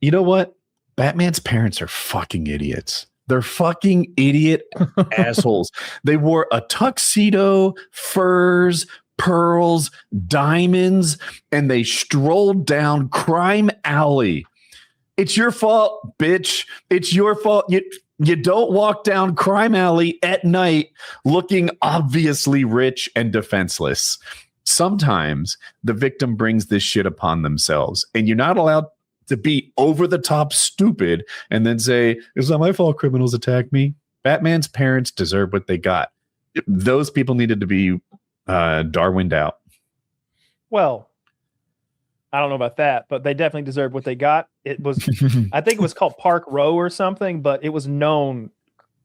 You know what? Batman's parents are fucking idiots. They're fucking idiot assholes. They wore a tuxedo, furs, pearls, diamonds, and they strolled down Crime Alley. It's your fault, bitch. It's your fault. You don't walk down Crime Alley at night looking obviously rich and defenseless. Sometimes the victim brings this shit upon themselves, and you're not allowed to be over the top stupid and then say, it's not my fault criminals attack me. Batman's parents deserve what they got. Those people needed to be Darwined out. Well, I don't know about that, but they definitely deserve what they got. It was, I think it was called Park Row or something, but it was known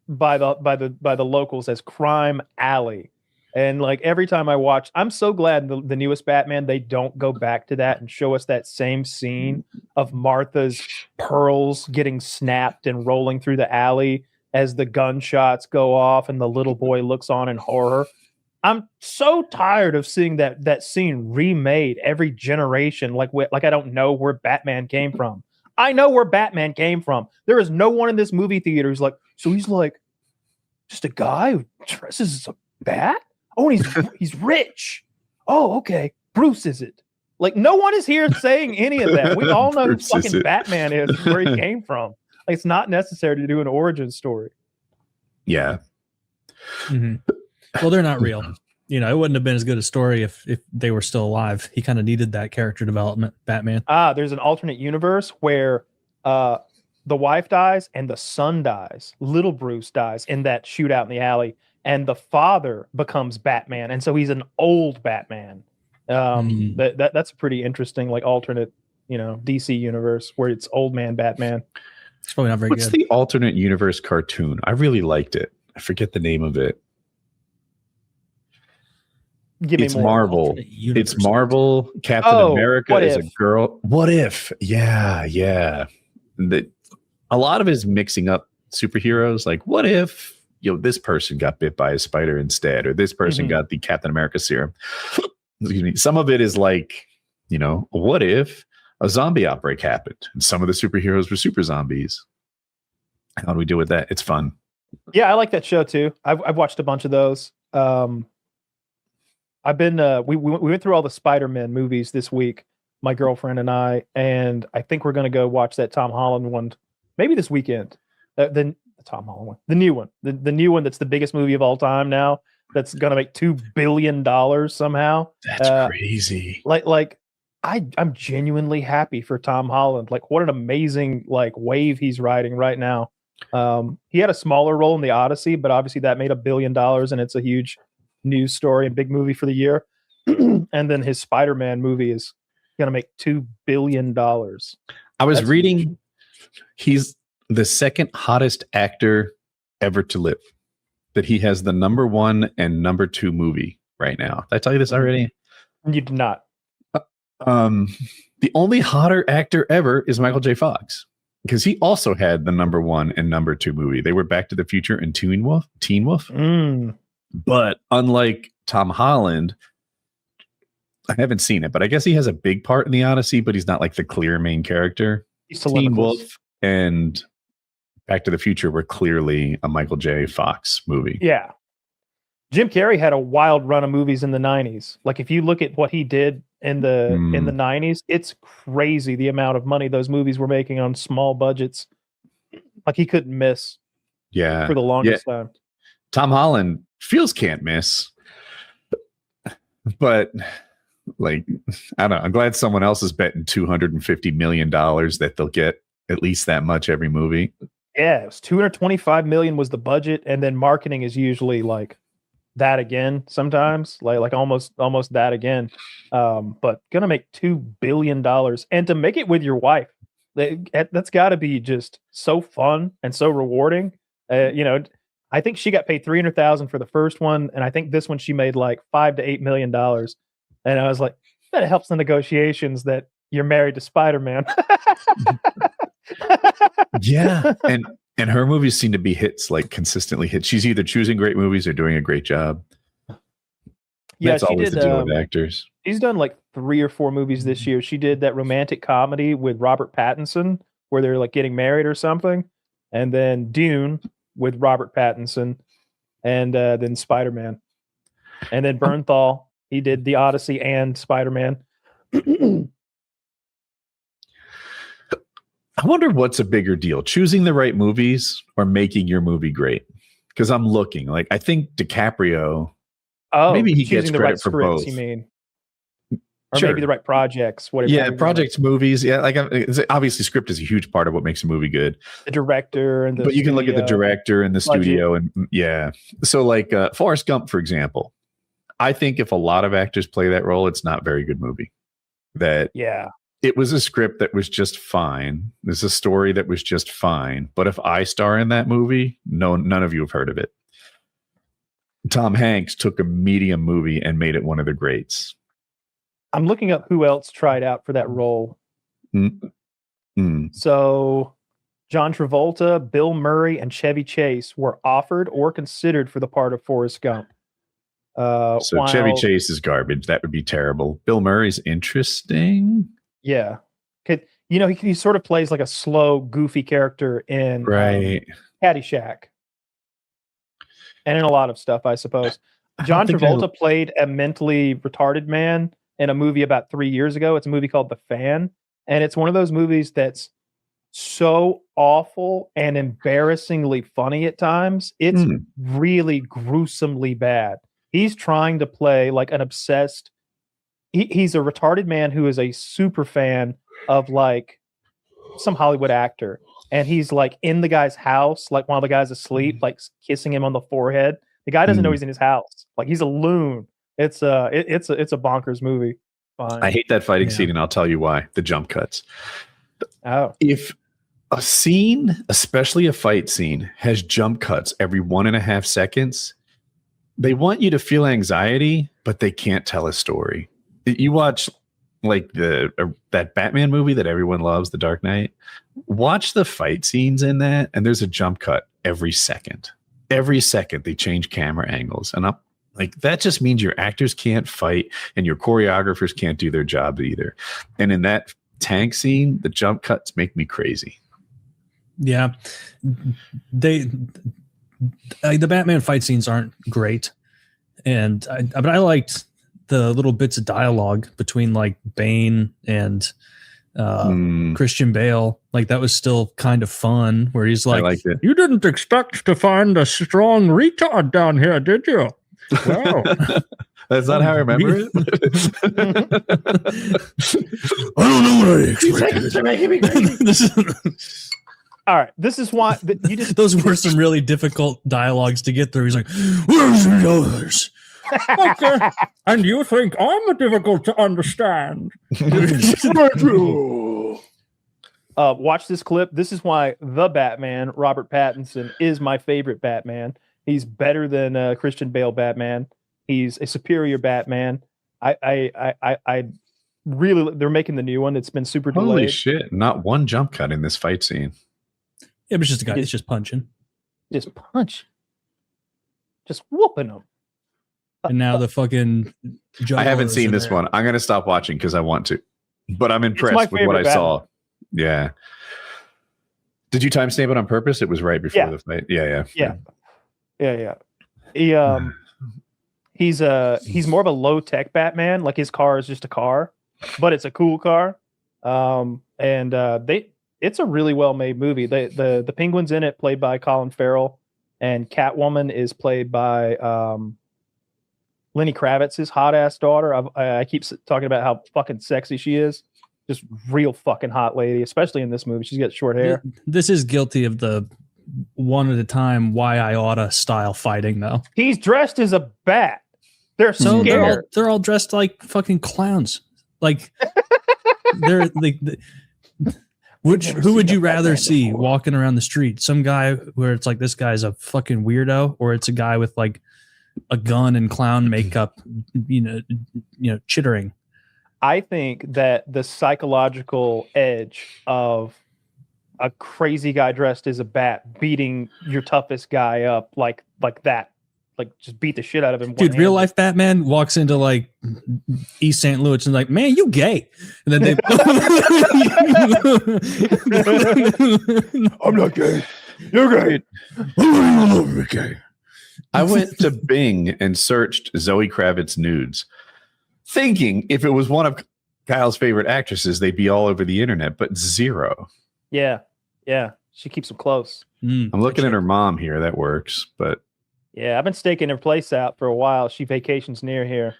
by the locals as Crime Alley. And like every time I watch, I'm so glad the newest Batman, they don't go back to that and show us that same scene of Martha's pearls getting snapped and rolling through the alley as the gunshots go off and the little boy looks on in horror. I'm so tired of seeing that scene remade every generation. Like I don't know where Batman came from. I know where Batman came from. There is no one in this movie theater who's like, so he's like just a guy who dresses as a bat? Oh, he's rich. Oh, okay. Bruce is it? Like, no one is here saying any of that. We all know who fucking Batman is, where he came from. Like, it's not necessary to do an origin story. Yeah. Mm-hmm. Well, they're not real. You know, it wouldn't have been as good a story if they were still alive. He kind of needed that character development, Batman. There's an alternate universe where the wife dies and the son dies. Little Bruce dies in that shootout in the alley. And the father becomes Batman, and so he's an old Batman. That's a pretty interesting, like alternate, DC universe where it's old man Batman. It's probably not very good. What's the alternate universe cartoon? I really liked it. I forget the name of it. It's Marvel. It's Marvel. Captain America is a girl. What if? Yeah. A lot of it is mixing up superheroes. Like, what if? This person got bit by a spider instead, or this person got the Captain America serum. Excuse me. Some of it is like, what if a zombie outbreak happened and some of the superheroes were super zombies? How do we deal with that? It's fun. Yeah, I like that show too. I've watched a bunch of those. I've been we went through all the Spider-Man movies this week, my girlfriend and I think we're gonna go watch that Tom Holland one maybe this weekend. The Tom Holland one, the new one, the new one that's the biggest movie of all time now. That's gonna make $2 billion somehow. That's crazy. I'm genuinely happy for Tom Holland. Like, what an amazing wave he's riding right now. He had a smaller role in the Odyssey, but obviously that made $1 billion, and it's a huge news story and big movie for the year. And then his Spider-Man movie is gonna make $2 billion. I was reading, he's the second hottest actor ever to live. That he has the #1 and #2 movie right now. Did I tell you this already? You did not. The only hotter actor ever is Michael J. Fox, because he also had the #1 and #2 movie. They were Back to the Future and Teen Wolf. But unlike Tom Holland, I haven't seen it, but I guess he has a big part in the Odyssey, but he's not like the clear main character. Teen Wolf and Back to the Future were clearly a Michael J. Fox movie. Yeah. Jim Carrey had a wild run of movies in the 90s. Like, if you look at what he did in the 90s, it's crazy the amount of money those movies were making on small budgets. Like, he couldn't miss. Yeah. For the longest time. Tom Holland feels can't miss. But I don't know. I'm glad someone else is betting $250 million that they'll get at least that much every movie. Yeah, it was $225 million was the budget, and then marketing is usually like that again sometimes, like almost that again. But gonna make $2 billion, and to make it with your wife, that's got to be just so fun and so rewarding. I think she got paid $300,000 for the first one, and I think this one she made like $5 to $8 million. And I was like, that helps the negotiations that you're married to Spider-Man. Yeah, and her movies seem to be hits, like consistently hits. She's either choosing great movies or doing a great job. Yeah, that's always the deal with actors. She's done like 3 or 4 movies this year. She did that romantic comedy with Robert Pattinson where they're like getting married or something, and then Dune with Robert Pattinson, and then Spider-Man, and then Bernthal. He did The Odyssey and Spider-Man. I wonder what's a bigger deal, choosing the right movies or making your movie great? Because I'm looking, like, I think DiCaprio, maybe he gets choosing the credit right for scripts, both. you mean? Or Sure. maybe the right projects, whatever. Yeah, projects, movies. Yeah, like obviously, script is a huge part of what makes a movie good. The director and But you can look at the director and the budget. studio, and yeah. So, like Forrest Gump, for example, I think if a lot of actors play that role, it's not a very good movie. That it was a script that was just fine. There's a story that was just fine. But if I star in that movie, none of you have heard of it. Tom Hanks took a medium movie and made it one of the greats. I'm looking up who else tried out for that role. So John Travolta, Bill Murray, and Chevy Chase were offered or considered for the part of Forrest Gump. So Chevy Chase is garbage. That would be terrible. Bill Murray's interesting. Yeah. He sort of plays like a slow, goofy character in Caddyshack. And in a lot of stuff, I suppose. John Travolta played a mentally retarded man in a movie about 3 years ago. It's a movie called The Fan. And it's one of those movies that's so awful and embarrassingly funny at times. It's really gruesomely bad. He's trying to play like an obsessed... He's a retarded man who is a super fan of like some Hollywood actor. And he's like in the guy's house, like while the guy's asleep, like kissing him on the forehead. The guy doesn't know he's in his house. Like he's a loon. It's a bonkers movie. Fine. I hate that fighting scene, and I'll tell you why. The jump cuts. Oh. If a scene, especially a fight scene, has jump cuts every 1.5 seconds, they want you to feel anxiety, but they can't tell a story. You watch like that Batman movie that everyone loves, The Dark Knight. Watch the fight scenes in that, and there's a jump cut every second. Every second they change camera angles, and that just means your actors can't fight and your choreographers can't do their job either. And in that tank scene, the jump cuts make me crazy. Yeah, the Batman fight scenes aren't great, but I liked the little bits of dialogue between like Bane and Christian Bale. Like that was still kind of fun, where he's like, "You didn't expect to find a strong retard down here, did you?" Wow. That's not how I remember it. I don't know what I expected. All right, this is why you just... Those were some really difficult dialogues to get through. He's like, "Where's the others?" Okay. And you think I'm difficult to understand? Watch this clip. This is why the Batman, Robert Pattinson, is my favorite Batman. He's better than Christian Bale Batman. He's a superior Batman. I really, they're making the new one. It's been super delayed. Holy shit! Not one jump cut in this fight scene. Yeah, but it's just a guy. It's just punching. Just whooping him. And now the fucking... I haven't seen this one. I'm going to stop watching because I want to. But I'm impressed with what I saw. Yeah. Did you timestamp it on purpose? It was right before the fight. Yeah. He's more of a low-tech Batman. Like his car is just a car, but it's a cool car. It's a really well-made movie. The Penguin's in it, played by Colin Farrell, and Catwoman is played by Lenny Kravitz's hot ass daughter. I keep talking about how fucking sexy she is. Just real fucking hot lady, especially in this movie. She's got short hair. This is guilty of the one at a time why I oughta style fighting though. He's dressed as a bat. They're so scared. They're all dressed like fucking clowns. Like they're like who would you rather see walking around the street? Some guy where it's like this guy's a fucking weirdo, or it's a guy with like a gun and clown makeup, chittering. I think that the psychological edge of a crazy guy dressed as a bat beating your toughest guy up like that, like just beat the shit out of him. Dude, real life Batman walks into like East St. Louis and like, man, you gay. And then they I'm not gay. You're gay. I'm gay. I went to Bing and searched Zoe Kravitz nudes, thinking if it was one of Kyle's favorite actresses, they'd be all over the internet, but zero. Yeah. She keeps them close. I'm looking at her mom here. That works, but yeah, I've been staking her place out for a while. She vacations near here.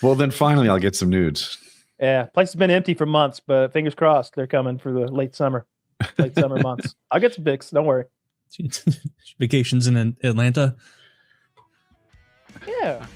well, then finally I'll get some nudes. Yeah, place has been empty for months, but fingers crossed they're coming for the late summer months. I'll get some pics. Don't worry. Vacations in Atlanta. Yeah.